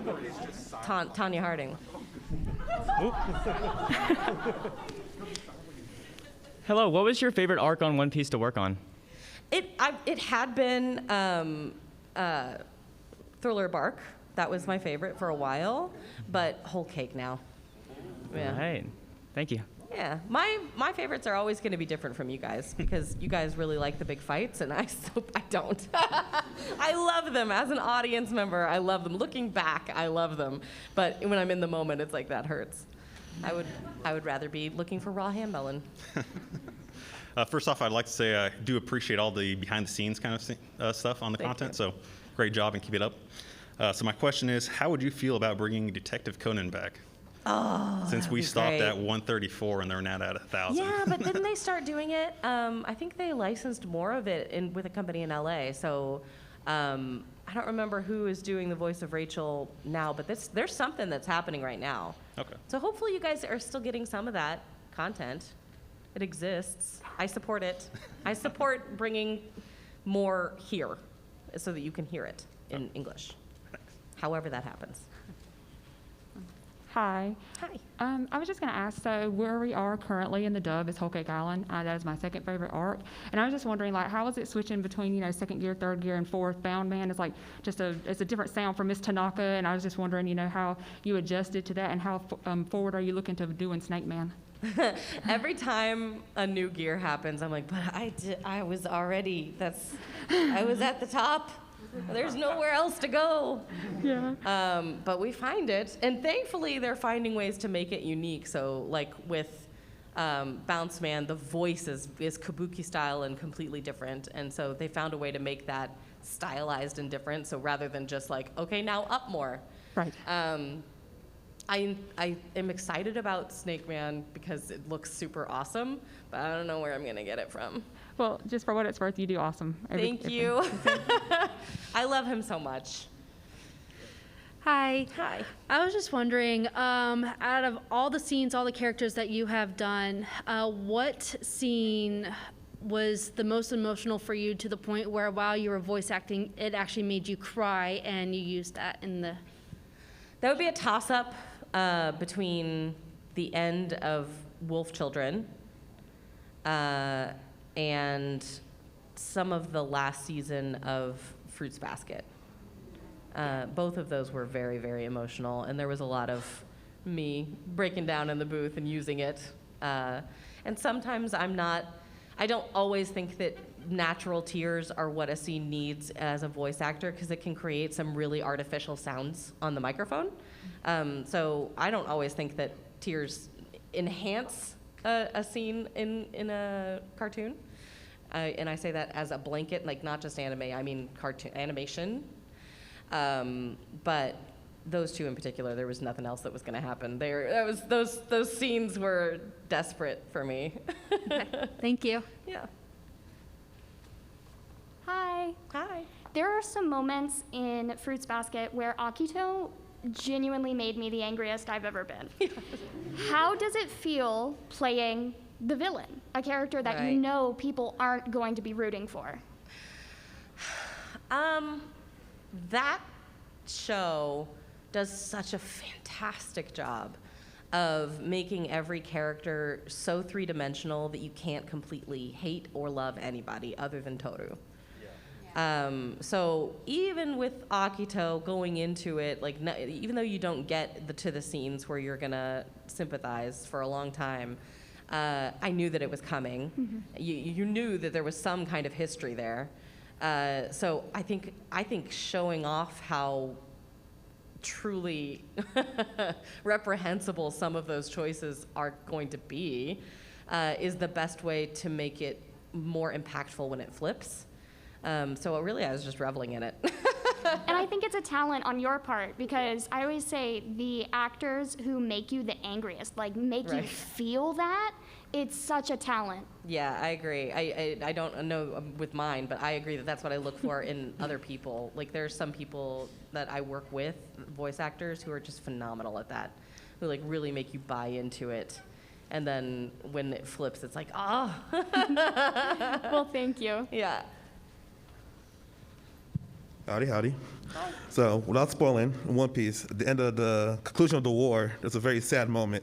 Tanya Harding. Hello, what was your favorite arc on One Piece to work on? It had been Thriller Bark. That was my favorite for a while, but Whole Cake now. Yeah. All right, thank you. Yeah, my favorites are always going to be different from you guys because you guys really like the big fights, and I don't. I love them as an audience member. I love them. Looking back, I love them, but when I'm in the moment, it's like that hurts. I would rather be looking for raw ham melon. First off, I'd like to say I do appreciate all the behind-the-scenes kind of stuff on the content. So great job and keep it up. So my question is, how would you feel about bringing Detective Conan back? Oh, since we stopped at 134 and they're now at 1,000. Yeah, but didn't they start doing it? I think they licensed more of it with a company in LA. So I don't remember who is doing the voice of Rachel now, but there's something that's happening right now. Okay. So hopefully you guys are still getting some of that content. It exists. I support it. I support bringing more here so that you can hear it in English. However that happens. Hi. Hi. I was just going to ask, so where we are currently in the dub is Whole Cake Island. That is my second favorite arc. And I was just wondering, like, how is it switching between, second gear, third gear, and fourth? Bound Man is like it's a different sound for Miss Tanaka. And I was just wondering, how you adjusted to that and how forward are you looking to doing Snake Man? Every time a new gear happens, I'm like, but I was already, I was at the top. There's nowhere else to go. Yeah. But we find it, and thankfully they're finding ways to make it unique. So like with Bounce Man, the voice is kabuki style and completely different, and so they found a way to make that stylized and different. So rather than just like, okay, now up more. Right. I am excited about Snake Man because it looks super awesome, but I don't know where I'm gonna get it from. Well, just for what it's worth, you do awesome. Thank you. I love him so much. Hi. Hi. I was just wondering, out of all the scenes, all the characters that you have done, what scene was the most emotional for you to the point where while you were voice acting, it actually made you cry and you used that in the... That would be a toss-up between the end of Wolf Children and some of the last season of Fruits Basket. Both of those were very, very emotional, and there was a lot of me breaking down in the booth and using it. And sometimes I don't always think that natural tears are what a scene needs as a voice actor because it can create some really artificial sounds on the microphone. So I don't always think that tears enhance a scene in a cartoon. And I say that as a blanket, like not just anime, I mean cartoon animation. But those two in particular, there was nothing else that was going to happen. Those scenes were desperate for me. Thank you. Yeah. Hi. Hi. There are some moments in Fruits Basket where Akito genuinely made me the angriest I've ever been. How does it feel playing the villain, a character that you know people aren't going to be rooting for? That show does such a fantastic job of making every character so three-dimensional that you can't completely hate or love anybody other than Toru. So even with Akito going into it, like even though you don't get to the scenes where you're gonna sympathize for a long time, I knew that it was coming. Mm-hmm. You knew that there was some kind of history there. So I think showing off how truly reprehensible some of those choices are going to be is the best way to make it more impactful when it flips. So really, I was just reveling in it. And I think it's a talent on your part, because I always say the actors who make you the angriest, like make you Right. feel that, it's such a talent. Yeah, I agree. I don't know with mine, but I agree that that's what I look for in other people. Like there's some people that I work with, voice actors, who are just phenomenal at that, who like really make you buy into it. And then when it flips, it's like, oh. Well, thank you. Yeah. Howdy, howdy. So, without spoiling, in One Piece, at the end of the conclusion of the war, there's a very sad moment.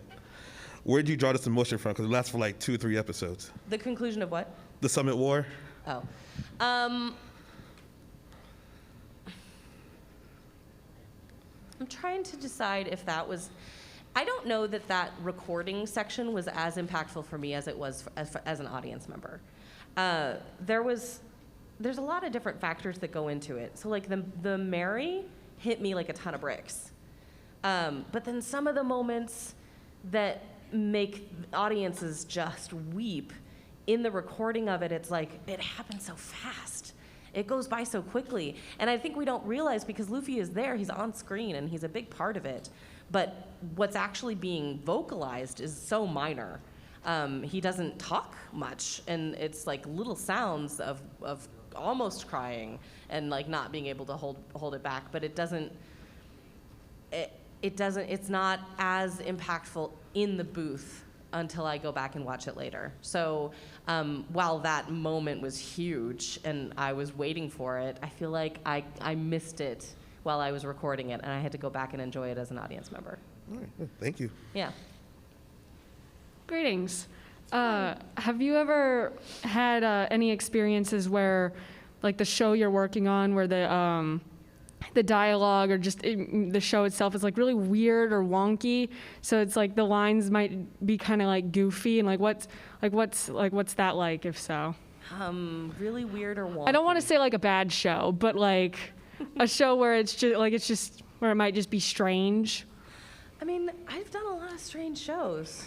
Where did you draw this emotion from? Because it lasts for like 2 or 3 episodes. The conclusion of what? The Summit War. Oh. I'm trying to decide if that was. I don't know that that recording section was as impactful for me as it was as an audience member. There's a lot of different factors that go into it. So like the Mary hit me like a ton of bricks. But then some of the moments that make audiences just weep, in the recording of it, it's like, it happens so fast. It goes by so quickly. And I think we don't realize, because Luffy is there, he's on screen and he's a big part of it. But what's actually being vocalized is so minor. He doesn't talk much, and it's like little sounds of almost crying and like not being able to hold it back. But it's not as impactful in the booth until I go back and watch it later. So while that moment was huge and I was waiting for it, I feel like I missed it while I was recording it, and I had to go back and enjoy it as an audience member. All right, thank you. Yeah. Greetings. Have you ever had any experiences where, like the show you're working on, where the dialogue or just the show itself is like really weird or wonky? So it's like the lines might be kind of like goofy, and like what's that like, if so? Really weird or wonky. I don't want to say like a bad show, but like a show where it's just where it might just be strange. I mean, I've done a lot of strange shows.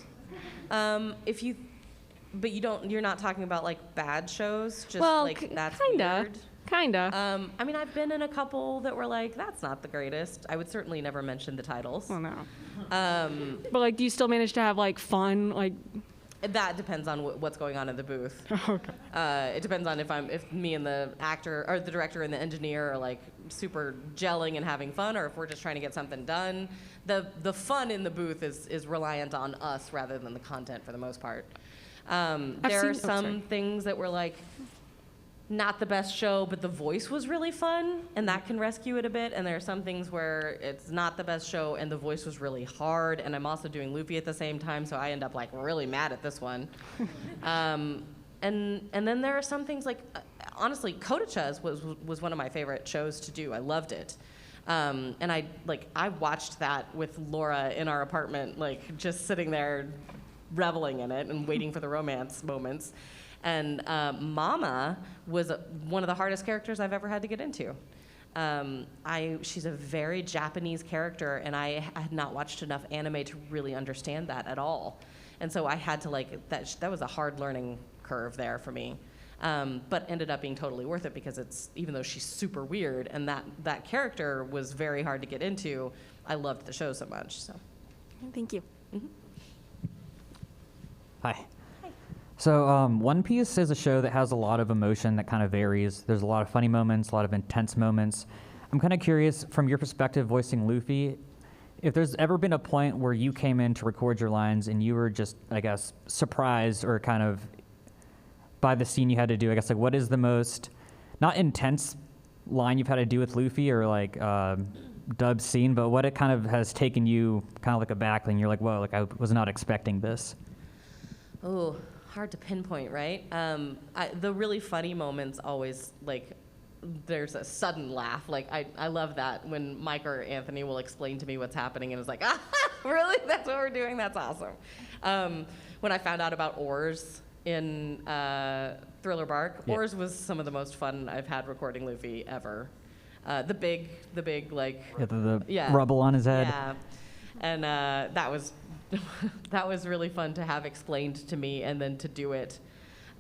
But you're not talking about like bad shows, just well, like that's kinda. I mean, I've been in a couple that were like, that's not the greatest. I would certainly never mention the titles. Well, no. But like, do you still manage to have like fun, like? That depends on what's going on in the booth. Okay. It depends on if me and the actor or the director and the engineer are like super gelling and having fun, or if we're just trying to get something done. The fun in the booth is reliant on us rather than the content for the most part. There are some things that were like not the best show, but the voice was really fun, and that can rescue it a bit. And there are some things where it's not the best show, and the voice was really hard, and I'm also doing Luffy at the same time, so I end up like really mad at this one. And then there are some things like, honestly, Kodacha's was one of my favorite shows to do. I loved it. And I watched that with Laura in our apartment, like just sitting there reveling in it and waiting for the romance moments. And Mama was one of the hardest characters I've ever had to get into. She's a very Japanese character, and I had not watched enough anime to really understand that at all. And so I had to that was a hard learning curve there for me. But ended up being totally worth it, because even though she's super weird and that character was very hard to get into, I loved the show so much. So, thank you. Mm-hmm. Hi. So One Piece is a show that has a lot of emotion that kind of varies. There's a lot of funny moments, a lot of intense moments. I'm kind of curious, from your perspective, voicing Luffy, if there's ever been a point where you came in to record your lines and you were just, I guess, surprised or kind of by the scene you had to do. I guess, like, what is the most, not intense line you've had to do with Luffy or like dub scene, but what it kind of has taken you kind of like aback, and you're like, whoa, like I was not expecting this. Oh, hard to pinpoint, right? The really funny moments always like there's a sudden laugh. Like, I love that when Mike or Anthony will explain to me what's happening, and it's like, really? That's what we're doing? That's awesome. When I found out about oars in Thriller Bark, oars was some of the most fun I've had recording Luffy ever. The big like the rubble on his head. Yeah, and that was that was really fun to have explained to me and then to do it.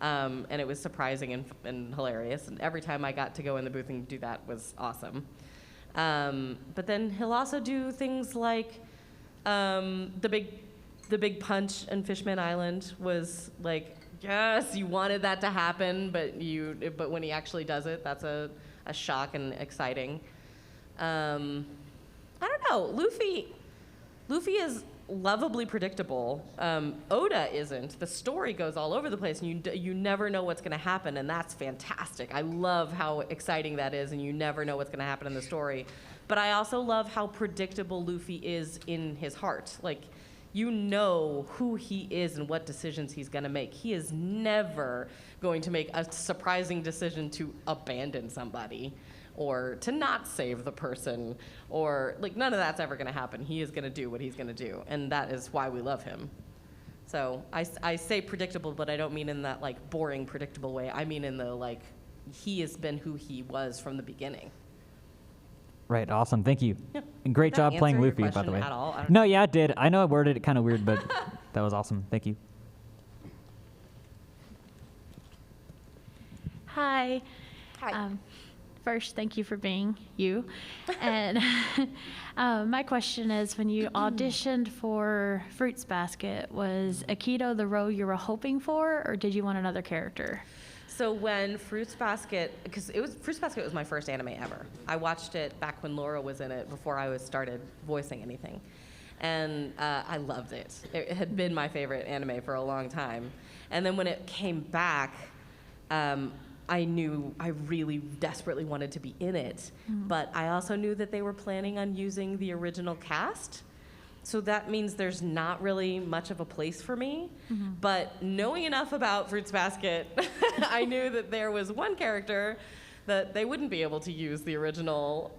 And it was surprising and hilarious. And every time I got to go in the booth and do that was awesome. But then he'll also do things like the big punch in Fishman Island was like, yes, you wanted that to happen, but when he actually does it, that's a shock and exciting. I don't know. Luffy is lovably predictable. Oda isn't. The story goes all over the place, and you never know what's going to happen, and that's fantastic. I love how exciting that is, and you never know what's going to happen in the story. But I also love how predictable Luffy is in his heart. Like, you know who he is and what decisions he's going to make. He is never going to make a surprising decision to abandon somebody or to not save the person, or like none of that's ever going to happen. He is going to do what he's going to do, and that is why we love him. So I say predictable, but I don't mean in that like boring predictable way. I mean in the like he has been who he was from the beginning. Right, awesome, thank you. Yeah. And great Did that job playing answer your Luffy, by the question way. at all? I don't No, yeah, it did. I know I worded it kind of weird, but that was awesome. Thank you. Hi. Hi. First, thank you for being you. And my question is, when you auditioned for Fruits Basket, was Aikido the role you were hoping for, or did you want another character? So when Fruits Basket, because Fruits Basket was my first anime ever. I watched it back when Laura was in it before I started voicing anything. And I loved it. It had been my favorite anime for a long time. And then when it came back, I knew I really desperately wanted to be in it, but I also knew that they were planning on using the original cast. So that means there's not really much of a place for me. But knowing enough about Fruits Basket, I knew that there was one character that they wouldn't be able to use the original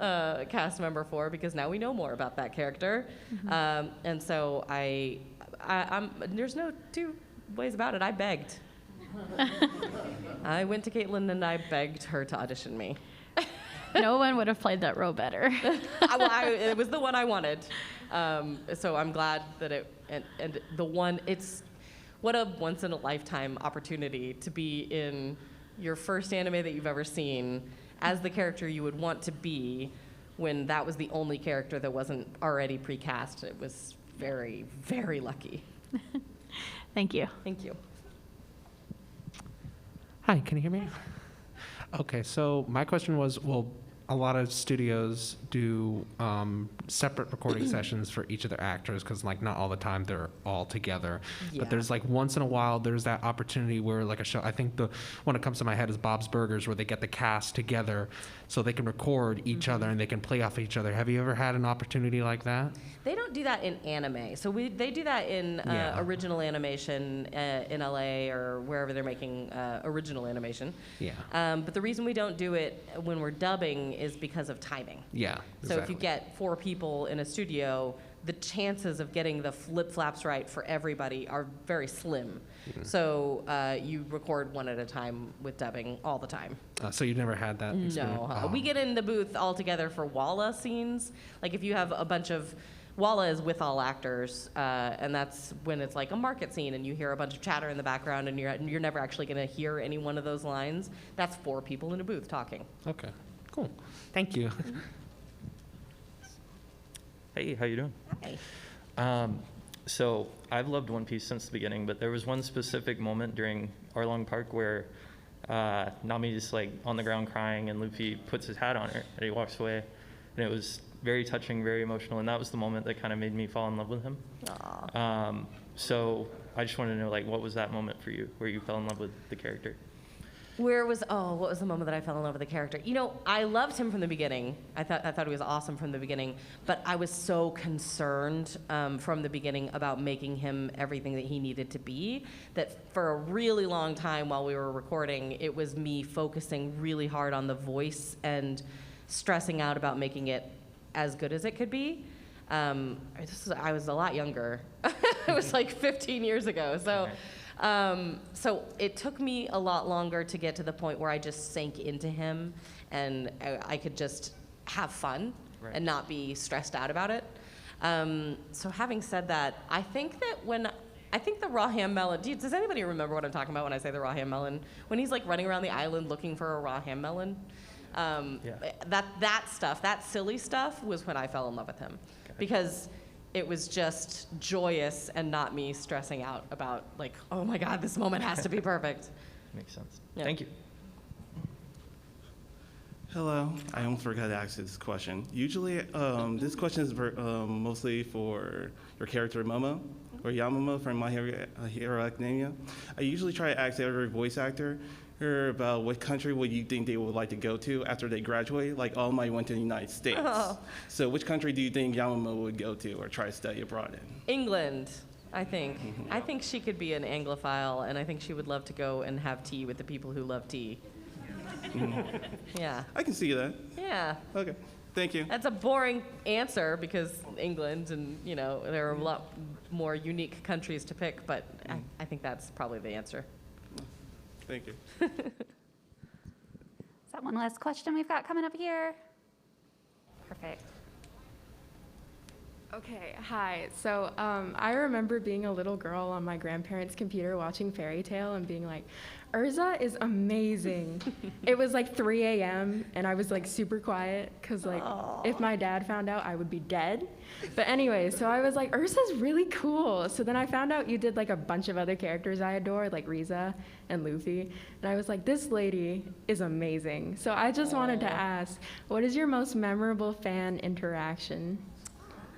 cast member for, because now we know more about that character. And so I'm there's no two ways about it. I begged. I went to Caitlin and I begged her to audition me. No one would have played that role better. It was the one I wanted. So I'm glad that and the one, it's what a once in a lifetime opportunity to be in your first anime that you've ever seen as the character you would want to be when that was the only character that wasn't already precast. It was very, very lucky. Thank you. Thank you. Hi, can you hear me? Okay, so my question was, well, a lot of studios do separate recording sessions for each of their actors, because like not all the time they're all together. Yeah. But there's like once in a while there's that opportunity where like a show, I think the one that comes to my head is Bob's Burgers, where they get the cast together so they can record each other and they can play off each other. Have you ever had an opportunity like that? They don't do that in anime. So they do that in original animation in LA or wherever they're making original animation. Yeah. But the reason we don't do it when we're dubbing is because of timing. Yeah. So if you get 4 people in a studio, the chances of getting the flip-flaps right for everybody are very slim. So you record one at a time with dubbing all the time. So you've never had that experience? No. We get in the booth all together for Walla scenes. Like if you have a bunch of Walla is with all actors, and that's when it's like a market scene and you hear a bunch of chatter in the background and you're never actually going to hear any one of those lines. That's 4 people in a booth talking. Okay, cool. Thank you. Hey, how you doing? Hi. So I've loved One Piece since the beginning, but there was one specific moment during Arlong Park where Nami's like on the ground crying and Luffy puts his hat on her and he walks away, and it was very touching, very emotional, and that was the moment that kind of made me fall in love with him. So I just wanted to know, like, what was that moment for you where you fell in love with the character? What was the moment that I fell in love with the character? You know, I loved him from the beginning. I thought he was awesome from the beginning, but I was so concerned from the beginning about making him everything that he needed to be, that for a really long time while we were recording, it was me focusing really hard on the voice and stressing out about making it as good as it could be. I was a lot younger. It was like 15 years ago. So it took me a lot longer to get to the point where I just sank into him and I could just have fun and not be stressed out about it. So having said that, I think the raw ham melon, does anybody remember what I'm talking about when I say the raw ham melon? When he's like running around the island looking for a raw ham melon? That stuff, that silly stuff was when I fell in love with him. Because it was just joyous and not me stressing out about like, oh my God, this moment has to be perfect. Makes sense. Yeah. Thank you. Hello. I almost forgot to ask this question. Usually, this question is mostly for your character Momo, or Yamamomo from My Hero Academia. I usually try to ask every voice actor about what country would you think they would like to go to after they graduate. Like All Might went to the United States. Oh. So which country do you think Yamamomo would go to or try to study abroad in? England, I think. I think she could be an Anglophile, and I think she would love to go and have tea with the people who love tea. Yeah. I can see that. Yeah. Okay. Thank you. That's a boring answer because England and, you know, there are a lot more unique countries to pick, but I think that's probably the answer. Thank you. Is that one last question we've got coming up here? Perfect. Okay, hi. So I remember being a little girl on my grandparents' computer watching Fairy Tale and being like, Urza is amazing. It was like 3 a.m. and I was like super quiet because like if my dad found out, I would be dead. But anyway, so I was like, Urza's really cool. So then I found out you did like a bunch of other characters I adore, like Riza and Luffy. And I was like, this lady is amazing. So I just wanted to ask, what is your most memorable fan interaction?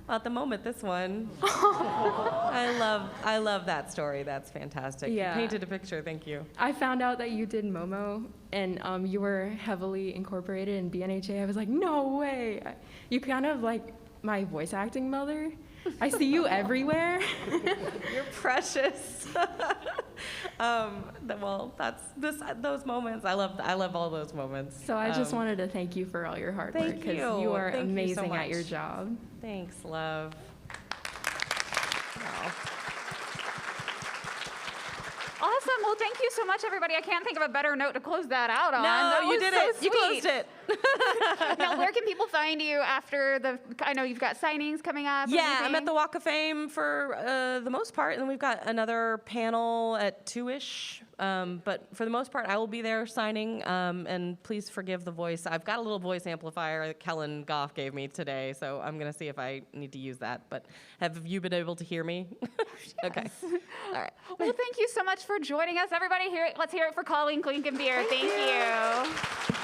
At the moment, this one. I love that story. That's fantastic. Yeah. You painted a picture. Thank you. I found out that you did Momo and you were heavily incorporated in BNHA. I was like, no way. You kind of like my voice acting mother. I see you everywhere. You're precious. Well, those moments. I love all those moments. So I just wanted to thank you for all your hard work because you are amazing at your job. Thanks, love. Awesome. Well, thank you so much, everybody. I can't think of a better note to close that out on. No, That you was did so it. You sweet. closed it. Now, where can people find you after I know you've got signings coming up. Yeah, I'm at the Walk of Fame for the most part, and then we've got another panel at 2-ish. But for the most part, I will be there signing, and please forgive the voice. I've got a little voice amplifier that Kellen Goff gave me today, so I'm going to see if I need to use that. But have you been able to hear me? Okay. All right. Well, thank you so much for joining us, everybody. Let's hear it for Colleen Clinkenbeard. Thank you.